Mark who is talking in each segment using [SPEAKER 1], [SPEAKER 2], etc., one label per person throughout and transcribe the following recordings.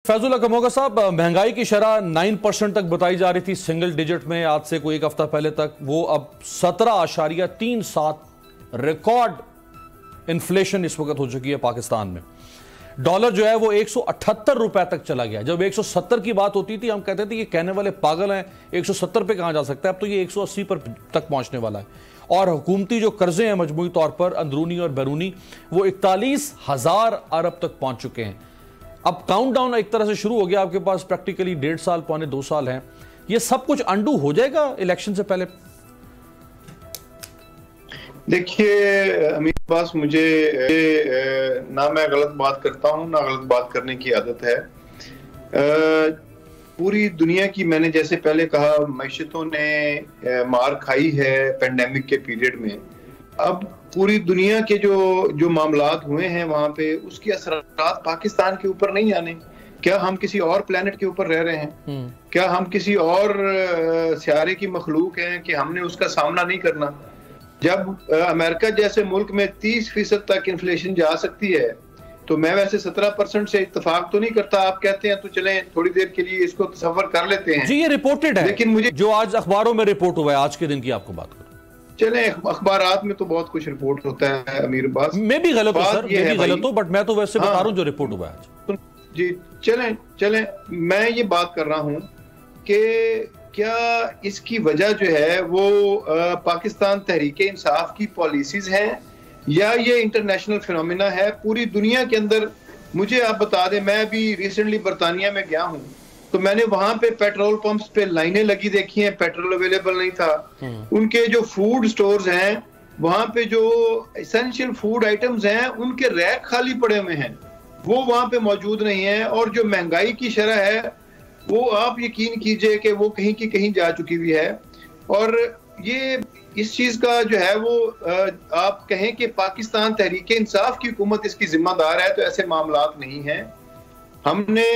[SPEAKER 1] फैजुल्ला कमोगा साहब, महंगाई की शरह 9% तक बताई जा रही थी, सिंगल डिजिट में आज से कोई एक हफ्ता पहले तक, वो अब 17.37 रिकॉर्ड इन्फ्लेशन इस वक्त हो चुकी है पाकिस्तान में। डॉलर जो है वो 178 रुपए तक चला गया। जब 170 की बात होती थी हम कहते थे ये कहने वाले पागल हैं, 170 पे कहां जा सकता है, अब तो ये 180 पर तक पहुंचने वाला है। और हुकूमती जो कर्जे हैं मजमूई तौर पर अंदरूनी और बैरूनी वो 41,000 अरब तक पहुंच चुके हैं। अब काउंटडाउन एक तरह से शुरू हो गया, आपके पास प्रैक्टिकली 1.5 साल पौने 2 साल हैं। ये सब कुछ अंडू हो जाएगा इलेक्शन से पहले?
[SPEAKER 2] देखिए अमीर अब्बास, मुझे ना मैं गलत बात करता हूं ना गलत बात करने की आदत है। पूरी दुनिया की, मैंने जैसे पहले कहा, मैशतों ने मार खाई है पेंडेमिक के पीरियड में। अब पूरी दुनिया के जो मामलात हुए हैं वहां पे, उसके असरात पाकिस्तान के ऊपर नहीं आने। क्या हम किसी और प्लेनेट के ऊपर रह रहे हैं? क्या हम किसी और सियारे की मखलूक हैं कि हमने उसका सामना नहीं करना? जब अमेरिका जैसे मुल्क में 30% तक इन्फ्लेशन जा सकती है, तो मैं वैसे 17% से इत्तेफाक तो नहीं करता। आप कहते हैं तो चलें थोड़ी देर के लिए इसको तसव्वुर कर लेते हैं।
[SPEAKER 1] जी, ये रिपोर्टेड है,
[SPEAKER 2] लेकिन मुझे
[SPEAKER 1] जो आज अखबारों में रिपोर्ट हुआ है, आज के दिन की आपको बात करूं।
[SPEAKER 2] चलें, अखबारात में तो बहुत कुछ रिपोर्ट होता है अमीर अब्बास।
[SPEAKER 1] मैं भी गलत हूं सर, मैं भी गलत हूं, बट मैं तो वैसे बता रहा हूं जो रिपोर्ट हुआ है आज।
[SPEAKER 2] जी चलें, मैं ये बात कर रहा हूं कि क्या इसकी वजह जो है वो पाकिस्तान तहरीक इंसाफ की पॉलिसीज हैं या ये इंटरनेशनल फिनोमिना है पूरी दुनिया के अंदर? मुझे आप बता दें, मैं भी रिसेंटली बरतानिया में गया हूं, तो मैंने वहां पे पेट्रोल पंप्स पे लाइनें लगी देखी हैं, पेट्रोल अवेलेबल नहीं था। उनके जो फूड स्टोर्स हैं वहां पे जो एसेंशियल फूड आइटम्स हैं उनके रैक खाली पड़े हुए हैं, वो वहां पे मौजूद नहीं है। और जो महंगाई की शरह है वो आप यकीन कीजिए कि वो कहीं की कहीं जा चुकी हुई है। और ये इस चीज का जो है वो आप कहें कि पाकिस्तान तहरीक इंसाफ की हुकूमत इसकी जिम्मेदार है, तो ऐसे मामलात नहीं हैं। हमने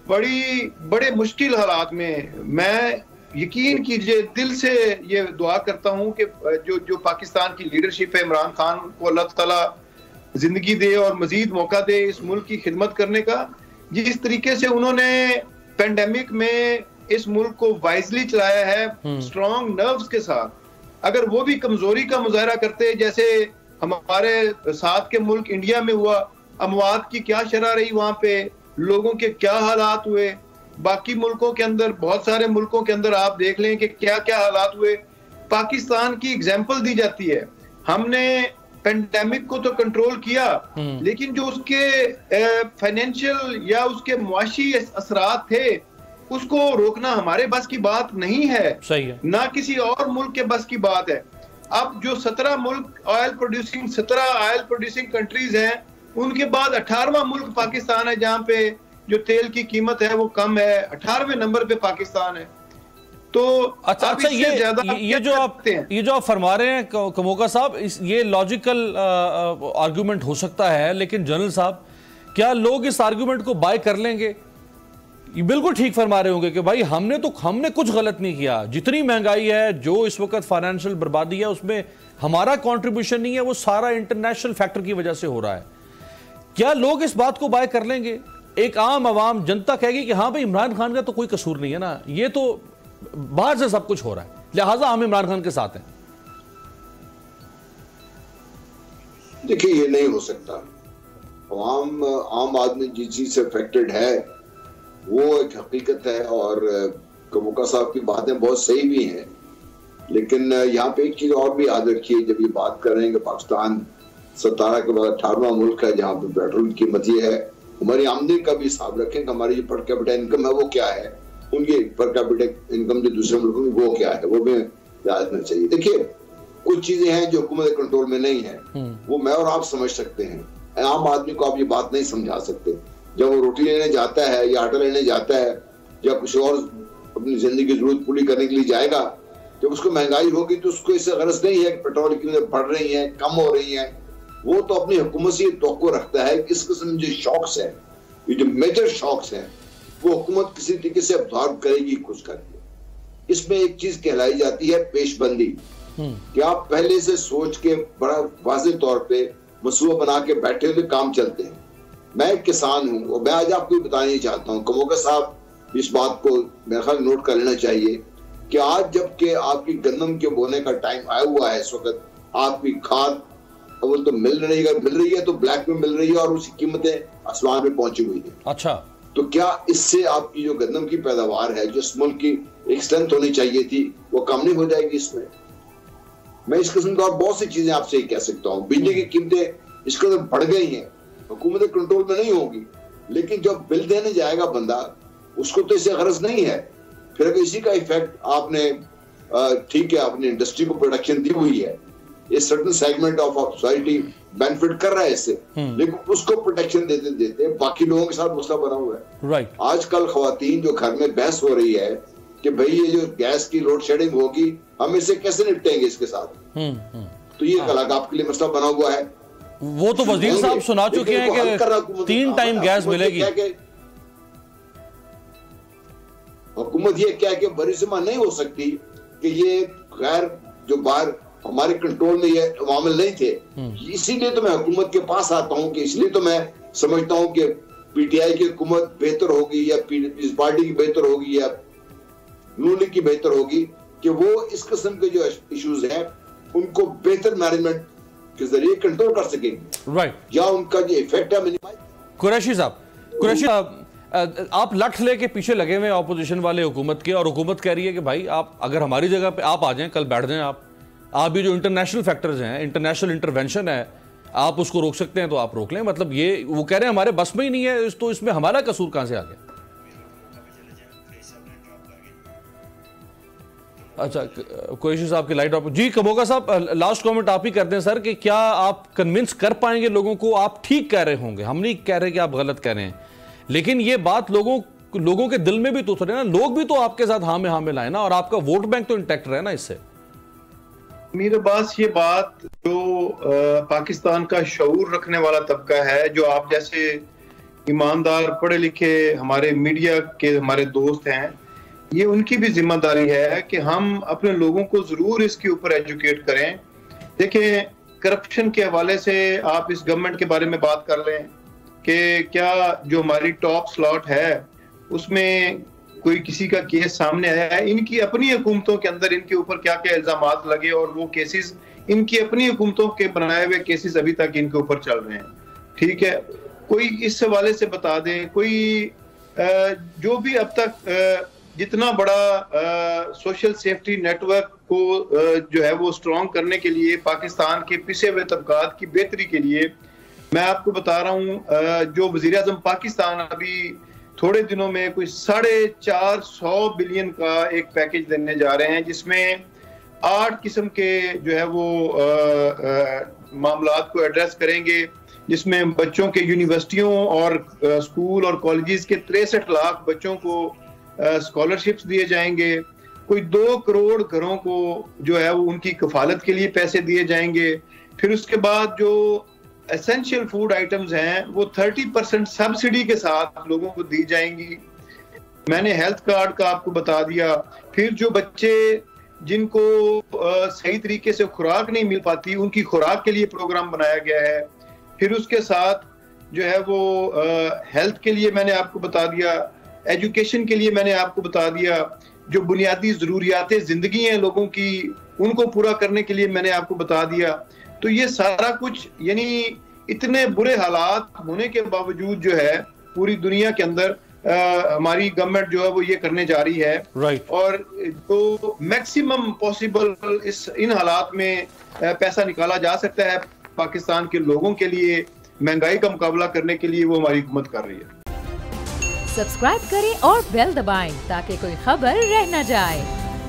[SPEAKER 2] बड़े मुश्किल हालात में, मैं यकीन कीजिए दिल से ये दुआ करता हूं कि जो पाकिस्तान की लीडरशिप है, इमरान खान को अल्लाह ताला जिंदगी दे और मजीद मौका दे इस मुल्क की खिदमत करने का। जिस तरीके से उन्होंने पेंडेमिक में इस मुल्क को वाइजली चलाया है, स्ट्रॉन्ग नर्व्स के साथ, अगर वो भी कमजोरी का मुजाहरा करते जैसे हमारे साथ के मुल्क इंडिया में हुआ, अमवात की क्या शरह रही, वहां पे लोगों के क्या हालात हुए, बाकी मुल्कों के अंदर, बहुत सारे मुल्कों के अंदर आप देख लें कि क्या क्या हालात हुए। पाकिस्तान की एग्जाम्पल दी जाती है। हमने पेंडेमिक को तो कंट्रोल किया, लेकिन जो उसके फाइनेंशियल या उसके मुआशी असरात थे उसको रोकना हमारे बस की बात नहीं है।
[SPEAKER 1] सही है,
[SPEAKER 2] ना किसी और मुल्क के बस की बात है। अब जो 17 मुल्क ऑयल प्रोड्यूसिंग कंट्रीज हैं, उनके बाद 18वां मुल्क पाकिस्तान है जहां पे जो तेल की कीमत है वो कम है, 18वें नंबर पे पाकिस्तान है। तो
[SPEAKER 1] अच्छा ये जो आप फरमा रहे हैं कमोका साहब, ये लॉजिकल आर्गुमेंट हो सकता है, लेकिन जनरल साहब क्या लोग इस आर्गुमेंट को बाय कर लेंगे? ये बिल्कुल ठीक फरमा रहे होंगे कि भाई हमने कुछ गलत नहीं किया, जितनी महंगाई है, जो इस वक्त फाइनेंशियल बर्बादी है, उसमें हमारा कंट्रीब्यूशन नहीं है, वो सारा इंटरनेशनल फैक्टर की वजह से हो रहा है। क्या लोग इस बात को बाय कर लेंगे? एक आम आवाम जनता कहेगी कि हाँ भाई इमरान खान का तो कोई कसूर नहीं है ना, ये तो बाहर से सब कुछ हो रहा है, लिहाजा हम इमरान खान के साथ हैं।
[SPEAKER 3] देखिए ये नहीं हो सकता। आम आदमी जिस चीज से अफेक्टेड है वो एक हकीकत है, और कमोका साहब की बातें बहुत सही भी हैं, लेकिन यहाँ पे एक चीज और भी याद रखिए, जब ये बात कर रहे हैं कि पाकिस्तान 17 के बाद 18वां मुल्क है जहाँ पे पेट्रोल की कीमत ये है, हमारी आमदनी का भी हिसाब रखें कि हमारी जो पर कैपिटा इनकम है वो क्या है, उनकी पर कैपिटा इनकम जो दूसरे मुल्कों में वो क्या है, वो भी याद रखना चाहिए। देखिए कुछ चीजें हैं जो हुकूमत कंट्रोल में नहीं है, वो मैं और आप समझ सकते हैं, आम आदमी को आप ये बात नहीं समझा सकते। जब वो रोटी लेने जाता है या आटा लेने जाता है या कुछ और अपनी जिंदगी की जरूरत पूरी करने के लिए जाएगा, जब उसको महंगाई होगी तो उसको इससे गरज नहीं है कि पेट्रोल की कीमतें बढ़ रही हैं, कम हो रही हैं। वो तो अपनी हुकूमत से तवक्को रखता है कि इस किस्म जो शॉक्स है, ये जो मेजर शॉक्स हैं, वो हुकूमत किसी तरीके से अब्जॉर्ब करेगी खुश करके। इसमें एक चीज कहलाई जाती है पेशबंदी, कि आप पहले से सोच के बड़ा वाज़ेह तौर पे मसूआ बना के बैठे हुए काम चलते हैं। मैं एक किसान हूं और मैं आज आपको बताना चाहता हूं, कमोका साहब इस बात को मेरे ख्याल नोट कर लेना चाहिए कि आज जबकि आपकी गंदम के बोने का टाइम आया हुआ है, इस वक्त आपकी खाद वो तो मिल रही है तो ब्लैक में मिल रही है और उसकी कीमतें आसमान में पहुंची हुई है।
[SPEAKER 1] अच्छा, तो
[SPEAKER 3] क्या इससे आपकी जो गंदम की पैदावार है, जो इस मुल्क की एक स्ट्रेंथ होनी चाहिए थी, वो कम नहीं हो जाएगी इसमें? मैं इस किस्म का और बहुत सी चीजें आपसे कह सकता हूँ। बिजली की कीमतें इस कदर बढ़ गई हैं, हुकूमत कंट्रोल में नहीं होगी, लेकिन जब बिल देने जाएगा बंदा, उसको तो इससे गरज नहीं है। फिर अगर इसी का इफेक्ट आपने ठीक है, अपनी इंडस्ट्री को प्रोटेक्शन दी हुई है, ये certain segment of society benefit कर रहा है इससे, लेकिन उसको प्रोटेक्शन देते देते बाकी लोगों के साथ मसला बना हुआ है।
[SPEAKER 1] राइट।
[SPEAKER 3] आजकल खवातीन जो घर में बहस हो रही है कि भाई ये जो गैस की लोड शेडिंग होगी, हम इससे कैसे निपटेंगे इसके साथ, तो ये अलग आपके लिए मसला बना हुआ है।
[SPEAKER 1] वो तो वजीर साहब सुना चुके हैं कि 3 टाइम गैस मिलेगी।
[SPEAKER 3] हुकूमत ये क्या कि बरिसमा नहीं हो सकती कि ये गैर जो बाहर हमारे कंट्रोल में ये मामले नहीं थे। इसीलिए तो मैं हुकूमत के पास आता हूं कि इसलिए तो मैं समझता हूं कि पीटीआई की हुकूमत बेहतर होगी या इस पार्टी की बेहतर होगी या नून लीग की बेहतर होगी कि वो इस किस्म के जो इश्यूज हैं उनको बेहतर मैनेजमेंट के जरिए कंट्रोल कर सकेंगे।
[SPEAKER 1] राइट।
[SPEAKER 3] या उनका जो इफेक्ट है मिनिमाइज।
[SPEAKER 1] कुरैशी साहब, आप लठ लेके पीछे लगे हुए ऑपोजिशन वाले हुकूमत के, और हुकूमत कह रही है कि भाई आप अगर हमारी जगह पे आप आ जाएं, कल बैठ जाएं, आप भी जो इंटरनेशनल फैक्टर्स हैं, इंटरनेशनल इंटरवेंशन है, आप उसको रोक सकते हैं तो आप रोक लें। मतलब ये वो कह रहे हैं हमारे बस में ही नहीं है, तो इसमें हमारा कसूर कहां से आ गया? अच्छा, कुरैशी साहब की लाइट ऑफ जी। कमोका साहब, लास्ट कमेंट आप ही कर दें सर कि क्या आप कन्विंस कर पाएंगे लोगों को? आप ठीक कह रहे होंगे, हम नहीं कह रहे कि आप गलत कह रहे हैं, लेकिन ये बात लोगों के दिल में भी तो उतरे ना, लोग भी तो आपके साथ हाँ में हाँ मिलाए ना, और आपका वोट बैंक तो इंटैक्ट रहे ना इससे।
[SPEAKER 2] मेरे पास ये बात जो पाकिस्तान का शऊर रखने वाला तबका है, जो आप जैसे ईमानदार पढ़े लिखे हमारे मीडिया के हमारे दोस्त हैं, ये उनकी भी जिम्मेदारी है कि हम अपने लोगों को जरूर इसके ऊपर एजुकेट करें। देखिए, करप्शन के हवाले से आप इस गवर्नमेंट के बारे में बात कर लें कि क्या जो हमारी टॉप स्लॉट है उसमें कोई किसी का केस सामने आया है? इनकी अपनी हुकूमतों के अंदर इनके ऊपर क्या क्या इल्जामात लगे और वो केसेस इनकी अपनी हुकूमतों के बनाए हुए केसेस अभी तक इनके ऊपर चल रहे हैं। ठीक है, कोई इस हवाले से बता दे, कोई जो भी अब तक जितना बड़ा सोशल सेफ्टी नेटवर्क को जो है वो स्ट्रॉन्ग करने के लिए, पाकिस्तान के पिछे हुए तबकात की बेहतरी के लिए, मैं आपको बता रहा हूँ जो वज़ीर आज़म पाकिस्तान अभी थोड़े दिनों में कोई 450 बिलियन का एक पैकेज देने जा रहे हैं, जिसमें 8 किस्म के जो है वो मामलात को एड्रेस करेंगे, जिसमें बच्चों के यूनिवर्सिटियों और स्कूल और कॉलेजेस के 63 लाख बच्चों को स्कॉलरशिप्स दिए जाएंगे। कोई 2 करोड़ घरों को जो है वो उनकी कफालत के लिए पैसे दिए जाएंगे। फिर उसके बाद जो एसेंशियल फूड आइटम्स हैं वो 30% सब्सिडी के साथ लोगों को दी जाएंगी। मैंने हेल्थ कार्ड का आपको बता दिया। फिर जो बच्चे जिनको सही तरीके से खुराक नहीं मिल पाती, उनकी खुराक के लिए प्रोग्राम बनाया गया है। फिर उसके साथ जो है वो हेल्थ के लिए मैंने आपको बता दिया, एजुकेशन के लिए मैंने आपको बता दिया, जो बुनियादी ज़रूरियातें ज़िंदगी हैं लोगों की, उनको पूरा करने के लिए मैंने आपको बता दिया। तो ये सारा कुछ, यानी इतने बुरे हालात होने के बावजूद जो है पूरी दुनिया के अंदर हमारी गवर्नमेंट जो है वो ये करने जा रही है।
[SPEAKER 1] राइट।
[SPEAKER 2] और तो मैक्सिमम पॉसिबल इन हालात में पैसा निकाला जा सकता है पाकिस्तान के लोगों के लिए, महंगाई का मुकाबला करने के लिए वो हमारी हुकूमत कर रही है।
[SPEAKER 4] सब्सक्राइब करें और बेल दबाएं ताकि कोई खबर रह न जाए।